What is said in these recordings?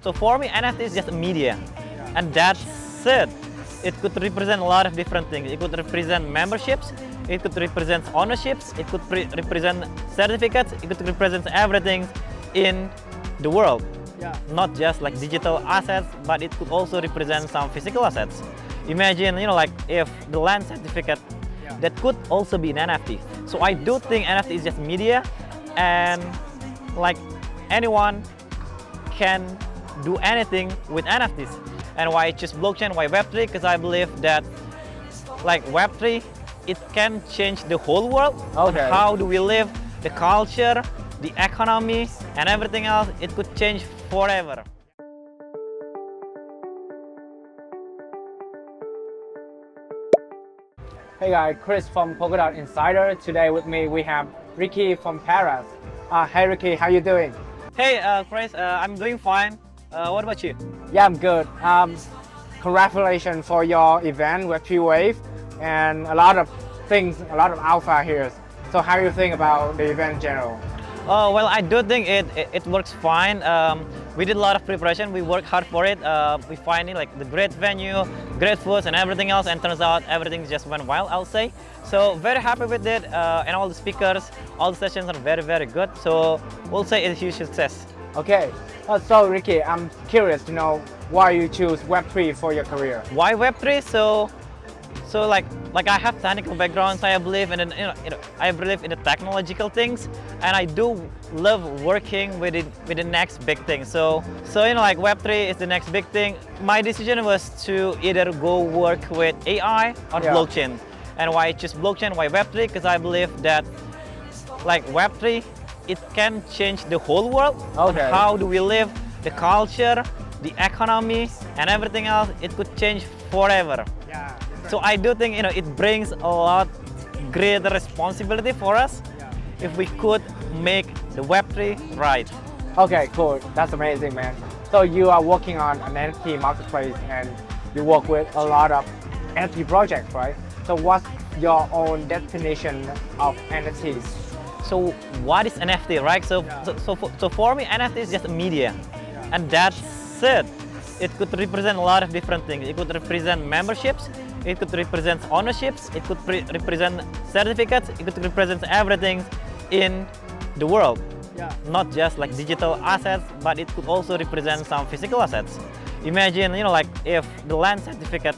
So for me, NFT is just media, and that's it. It could represent a lot of different things. It could represent memberships, it could represent ownerships, it could represent certificates, it could represent everything in the world. Not just like digital assets, but it could also represent some physical assets. Imagine, like if the land certificate, that could also be an NFT. So I do think NFT is just media, and like anyone can do anything with NFTs. And why I choose blockchain, why Web3? Because I believe that like Web3, it can change the whole world. Okay. How do we live, the culture, the economy, and everything else. It could change forever. Hey guys, Chris from Polkadot Insider. Today with me we have Riqi from Paris. Hey Riqi, how you doing? Hey, Chris, I'm doing fine. What about you? Yeah, I'm good. Congratulations for your event Web3 Wave and a lot of things, a lot of alpha here. So how do you think about the event in general? Oh, well, I do think it works fine. We did a lot of preparation. We worked hard for it. We find like the great venue, great foods, and everything else. And turns out everything just went well, I'll say. So very happy with it. And all the speakers, all the sessions are very, very good. So we'll say it's a huge success. Okay. So Riqi, I'm curious to know why you choose Web3 for your career. Why Web3? So like I have technical background, so I believe in I believe in the technological things, and I do love working with the next big thing. So like Web3 is the next big thing. My decision was to either go work with AI or blockchain. And why I choose blockchain, why Web3? Because I believe that like Web3, it can change the whole world. Okay. How do we live, the culture, the economy, and everything else. It could change forever. Yeah. So I do think it brings a lot greater responsibility for us if we could make the Web3 right. Okay, cool. That's amazing, man. So you are working on an NFT marketplace and you work with a lot of NFT projects, right? So what's your own definition of NFTs? So what is NFT, right? So for me, NFT is just media, and that's it. It could represent a lot of different things. It could represent memberships, it could represent ownerships, it could represent certificates, it could represent everything in the world. Not just like digital assets, but it could also represent some physical assets. Imagine, like if the land certificate,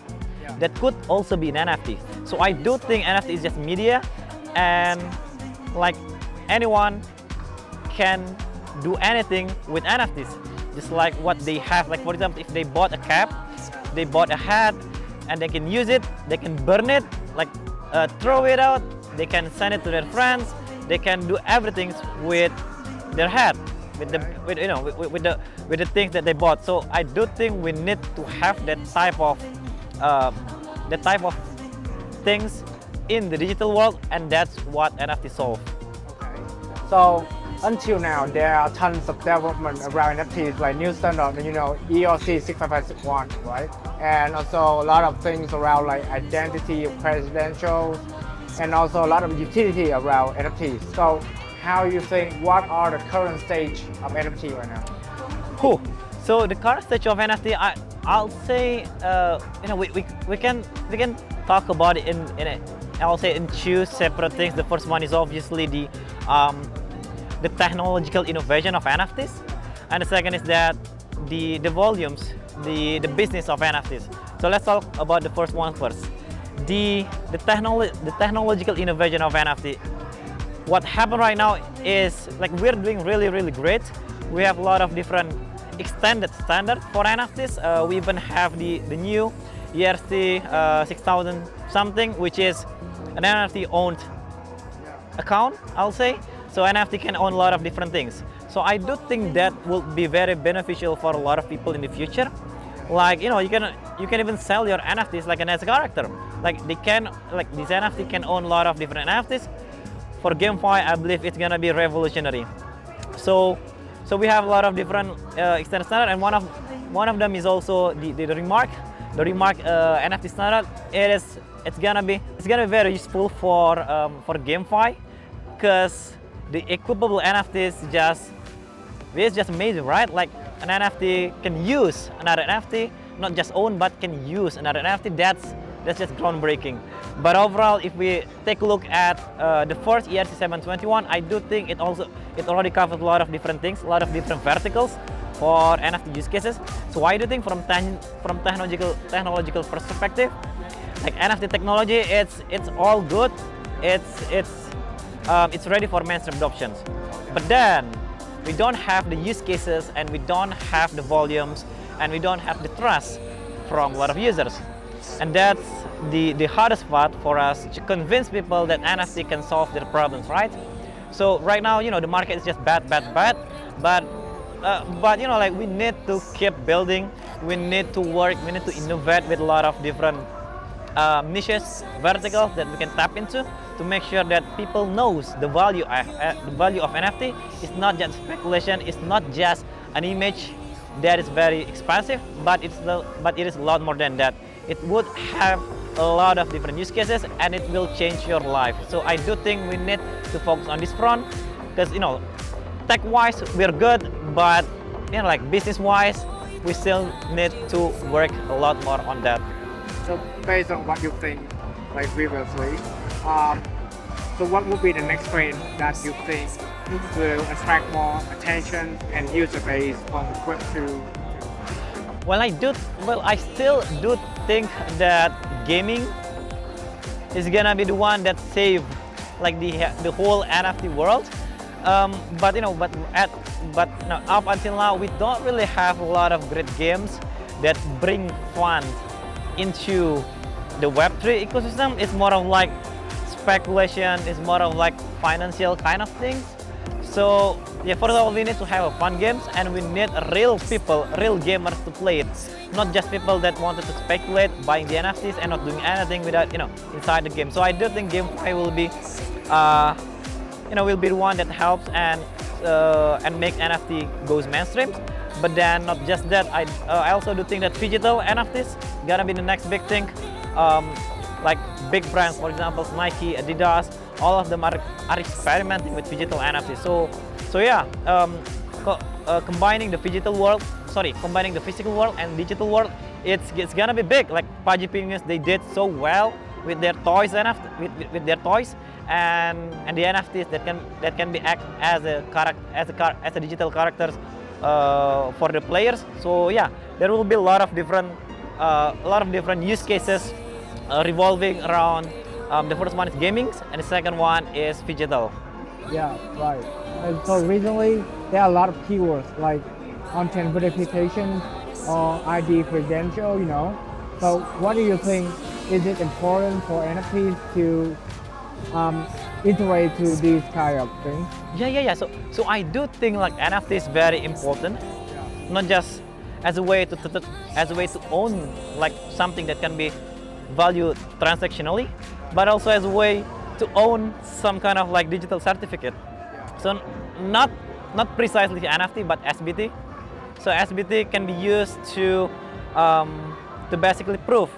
that could also be an NFT. So I do think NFT is just media, and like anyone can do anything with NFTs. Just like what they have, like for example, if they bought a cap, they bought a hat, and they can use it, they can burn it, like throw it out, they can send it to their friends, they can do everything with their hat, with the things that they bought. So I do think we need to have that type of things in the digital world, and that's what NFT solve. Okay. So until now, there are tons of development around NFTs, like new standard, ERC 65561, right? And also a lot of things around like identity, credentials, and also a lot of utility around NFTs. So how you think, what are the current stage of NFT right now? So the current stage of NFT, I'll say, we can talk about it I'll say in two separate things. The first one is obviously the technological innovation of NFTs, and the second is that the volumes, the business of NFTs. So let's talk about the first one first. The technological innovation of NFT. What happened right now is like we're doing really, really great. We have a lot of different extended standard for NFTs. We even have the new ERC 6000 something, which is an NFT owned account, I'll say. So NFT can own a lot of different things. So I do think that will be very beneficial for a lot of people in the future. Like you can even sell your NFTs like an as a character. Like this NFT can own a lot of different NFTs. For GameFi, I believe it's gonna be revolutionary. So we have a lot of different extended standard, and one of them is also the remark. The remark NFT standard. It's gonna be very useful for GameFi, because the equipable NFTs is just amazing, right? Like an NFT can use another NFT, not just own but can use another NFT, that's just groundbreaking. But overall, if we take a look at the first ERC 721, I do think it already covers a lot of different things, a lot of different verticals for NFT use cases. So I do think from technological perspective, like NFT technology, it's all good. It's ready for mainstream adoptions. But then we don't have the use cases, and we don't have the volumes, and we don't have the trust from a lot of users. And that's the hardest part for us, to convince people that NFT can solve their problems, right? So right now, the market is just bad. But like, we need to keep building. We need to work. We need to innovate with a lot of different niches, verticals that we can tap into to make sure that people knows the value of NFT. It's not just speculation. It's not just an image that is very expensive, but it is a lot more than that. It would have a lot of different use cases, and it will change your life. So I do think we need to focus on this front, because tech-wise we're good, but like business-wise, we still need to work a lot more on that. So based on what you think, like previously, so what would be the next trend that you think will attract more attention and user base from Web 2? Well, I still do think that gaming is gonna be the one that save like the whole NFT world. But up until now, we don't really have a lot of great games that bring fun into the Web3 ecosystem. It's more of like speculation. It's more of like financial kind of things. So yeah, first of all, we need to have fun games, and we need real people, real gamers to play it. Not just people that wanted to speculate, buying the NFTs and not doing anything without, inside the game. So I do think GameFi will be, will be the one that helps and make NFT goes mainstream. But then not just that, I also do think that digital NFTs gonna be the next big thing. Like big brands, for example, Nike, Adidas, all of them are experimenting with digital NFTs. So yeah, combining the physical world and digital world, it's gonna be big. Like Pudgy Penguins, they did so well with their toys with their toys, and the NFTs that can be act as a digital characters for the players. So yeah, there will be a lot of different use cases revolving around. The first one is gaming, and the second one is digital. Yeah, right. And so recently, there are a lot of keywords like Onchain verification or ID credential, So what do you think? Is it important for NFTs to iterate to these kind of things? Yeah. So I do think like NFT is very important, not just as a way to own like something that can be valued transactionally, but also as a way to own some kind of like digital certificate. So not precisely NFT, but SBT. So SBT can be used to basically prove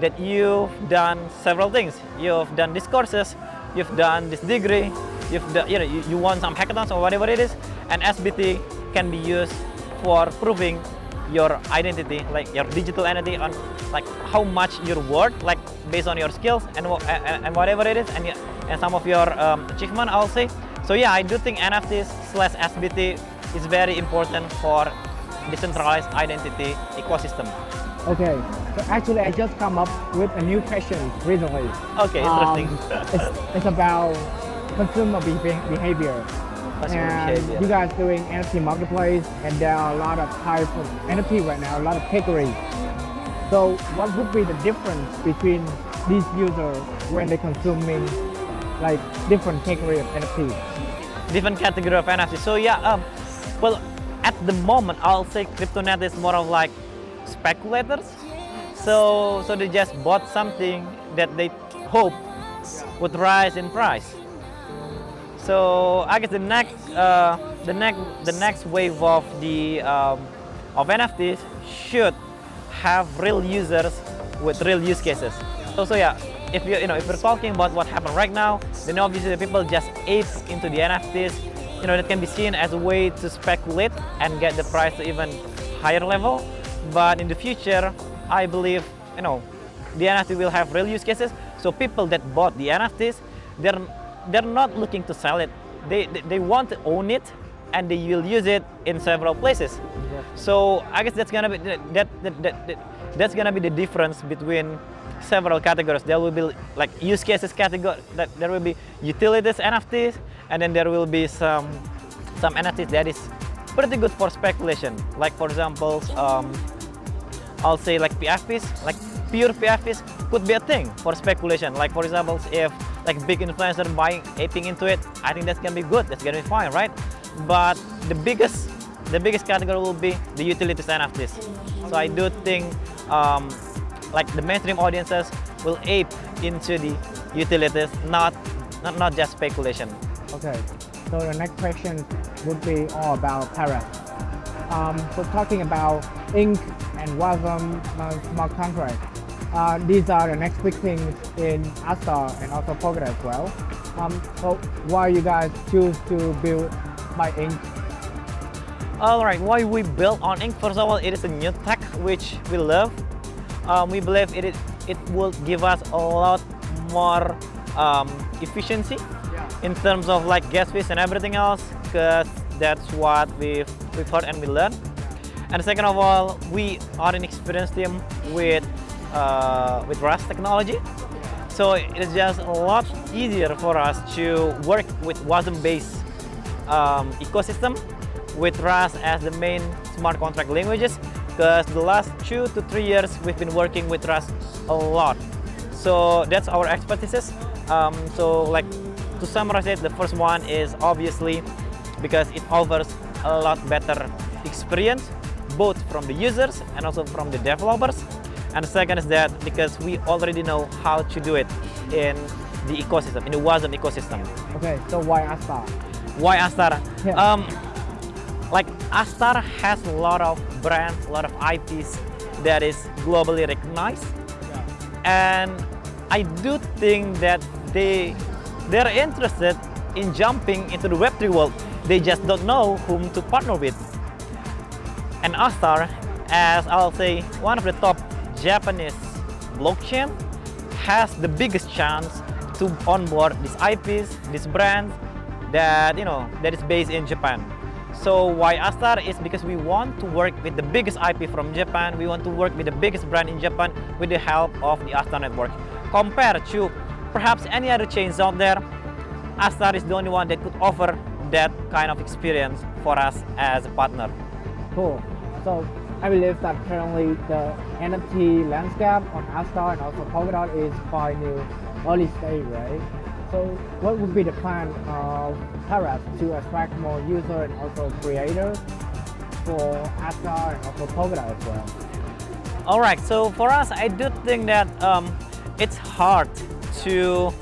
that you've done several things. You've done these courses, you've done this degree, you won some hackathons or whatever it is, and SBT can be used for proving your identity, like your digital identity, on like how much you're worth, like based on your skills and whatever it is, and some of your achievement, I'll say. So yeah, I do think NFTs/SBT is very important for decentralized identity ecosystem. Okay, so actually I just come up with a new question recently. Okay, interesting. It's about consumer behavior. And you guys doing NFT marketplace, and there are a lot of types of NFT right now, a lot of categories. So what would be the difference between these users when they're consuming like different category of NFTs? Different category of NFT. So yeah, well, at the moment, I'll say CryptoNet is more of like speculators. So they just bought something that they hope would rise in price. So I guess the next wave of of NFTs should have real users with real use cases. So yeah, if we're talking about what happened right now, then obviously the people just ape into the NFTs. that can be seen as a way to speculate and get the price to even higher level. But in the future, I believe the NFT will have real use cases. So people that bought the NFTs, they're not looking to sell it. They want to own it, and they will use it in several places. Yeah. So I guess that's gonna be that's gonna be the difference between several categories. There will be like use cases category, that there will be utilities NFTs, and then there will be some NFTs that is pretty good for speculation. Like for example, I'll say like PFPs, like pure PFPs could be a thing for speculation. Like for example, if like big influencer aping into it, I think that's gonna be good. That's gonna be fine, right? But the biggest category will be the utilities NFTs. So I do think like the mainstream audiences will ape into the utilities, not just speculation. Okay, so the next question would be all about tariff. So talking about ink and WASM smart contract, these are the next big things in Astar and also Polkadot as well. So why you guys choose to build by ink? All right, why we built on ink? First of all, it is a new tech which we love. We believe it will give us a lot more efficiency in terms of like gas fees and everything else, because that's what we've heard and we learned. And second of all, we are an experienced team with Rust technology, so it's just a lot easier for us to work with WASM-based ecosystem with Rust as the main smart contract languages, because the last 2 to 3 years we've been working with Rust a lot. So that's our expertise. So like to summarize it, the first one is obviously because it offers a lot better experience both from the users and also from the developers. And the second is that because we already know how to do it in the ecosystem, in the WASM ecosystem. Okay, so why Astar? Why Astar? Yeah. Like Astar has a lot of brands, a lot of IPs that is globally recognized, and I do think that they're interested in jumping into the Web3 world. They just don't know whom to partner with. And Astar, as I'll say, one of the top Japanese blockchain, has the biggest chance to onboard these IPs, these brands that that is based in Japan. So why Astar is because we want to work with the biggest IP from Japan. We want to work with the biggest brand in Japan with the help of the Astar Network. Compared to perhaps any other chains out there, Astar is the only one that could offer that kind of experience for us as a partner. Cool. So I believe that currently the NFT landscape on Astar and also Polkadot is quite new, early stage, right? So what would be the plan of Tariff to attract more users and also creators for Astar and also Polkadot as well? All right, so for us, I do think that it's hard to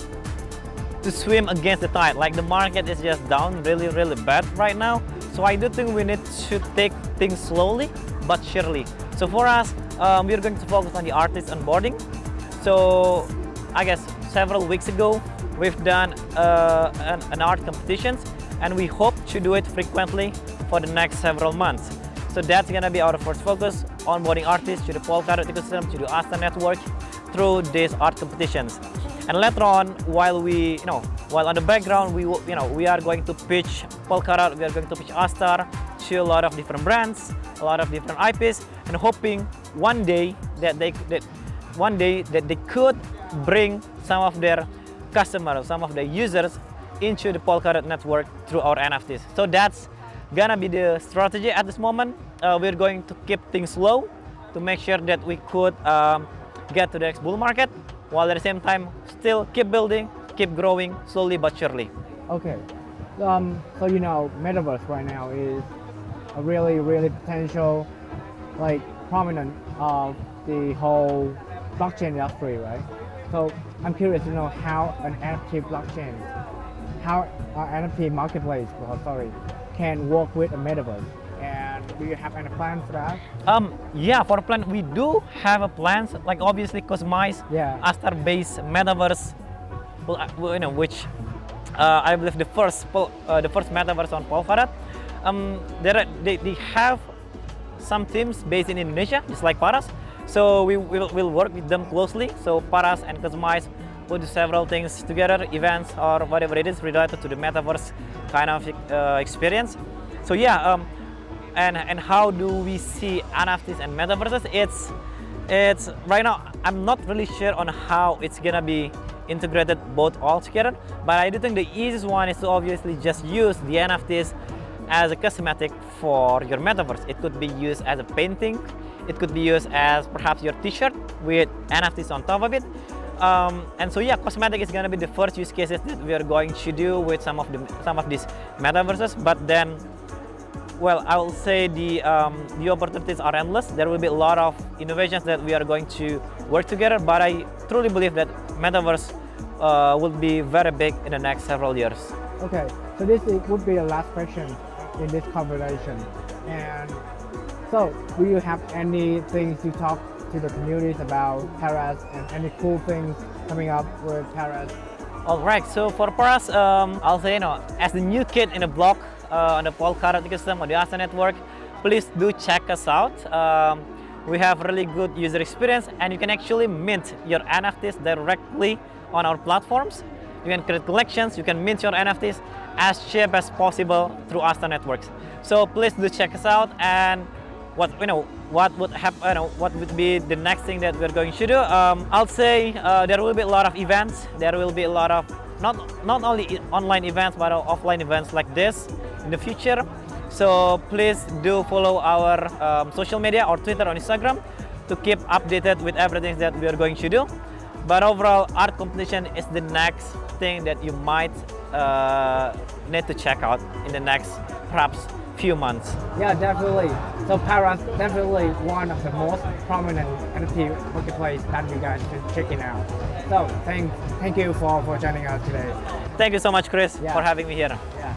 swim against the tide. Like the market is just down really bad right now. So I do think we need to take things slowly but surely. So for us, we're going to focus on the artist onboarding. So I guess several weeks ago, we've done an art competitions, and we hope to do it frequently for the next several months. So that's gonna be our first focus, onboarding artists to the Polkadot ecosystem, to the Astar Network through these art competitions. And later on, while on the background, we are going to pitch Polkadot, we are going to pitch Astar to a lot of different brands, a lot of different IPs, and hoping one day that they could bring some of their customers, some of the users into the Polkadot network through our NFTs. So that's gonna be the strategy at this moment. We're going to keep things low to make sure that we could get to the next bull market, while at the same time still keep building, keep growing slowly but surely. Okay, so Metaverse right now is a really potential, like prominent of the whole blockchain industry, right? So I'm curious to know how an NFT blockchain, how an NFT marketplace, can work with a Metaverse. And do you have any plans for that? Yeah, for a plan, we do have a plans, like obviously customized Astar-based Metaverse, which I believe the first metaverse on Polkadot. They have some teams based in Indonesia, just like Paras. So we'll work with them closely. So Paras and Customize will do several things together, events or whatever it is related to the Metaverse kind of experience. So yeah, and how do we see NFTs and Metaverses? It's right now I'm not really sure on how it's gonna be integrated both all together, but I do think the easiest one is to obviously just use the NFTs as a cosmetic for your metaverse. It could be used as a painting, it could be used as perhaps your t-shirt with NFTs on top of it. And so yeah, cosmetic is gonna be the first use cases that we are going to do with some of these metaverses. But then, well, I will say the opportunities are endless. There will be a lot of innovations that we are going to work together. But I truly believe that metaverse will be very big in the next several years. Okay, so this would be the last question in this conversation. And so, do you have anything to talk to the communities about Paras and any cool things coming up with Paras? All right, so for Paras, I'll say, as the new kid in the block on the Polkadot ecosystem on the Astar Network, please do check us out. We have really good user experience, and you can actually mint your NFTs directly on our platforms. You can create collections, you can mint your NFTs as cheap as possible through Astar Networks. So please do check us out. And what would happen? What would be the next thing that we're going to do? I'll say there will be a lot of events. There will be a lot of not only online events but offline events like this in the future. So please do follow our social media or Twitter or Instagram to keep updated with everything that we are going to do. But overall, art competition is the next thing that you might need to check out in the next perhaps few months. Yeah, definitely. So Paras definitely one of the most prominent NFT marketplace that you guys should check it out. So thank you for joining us today. Thank you so much, Chris, Yeah. for having me here. Yeah.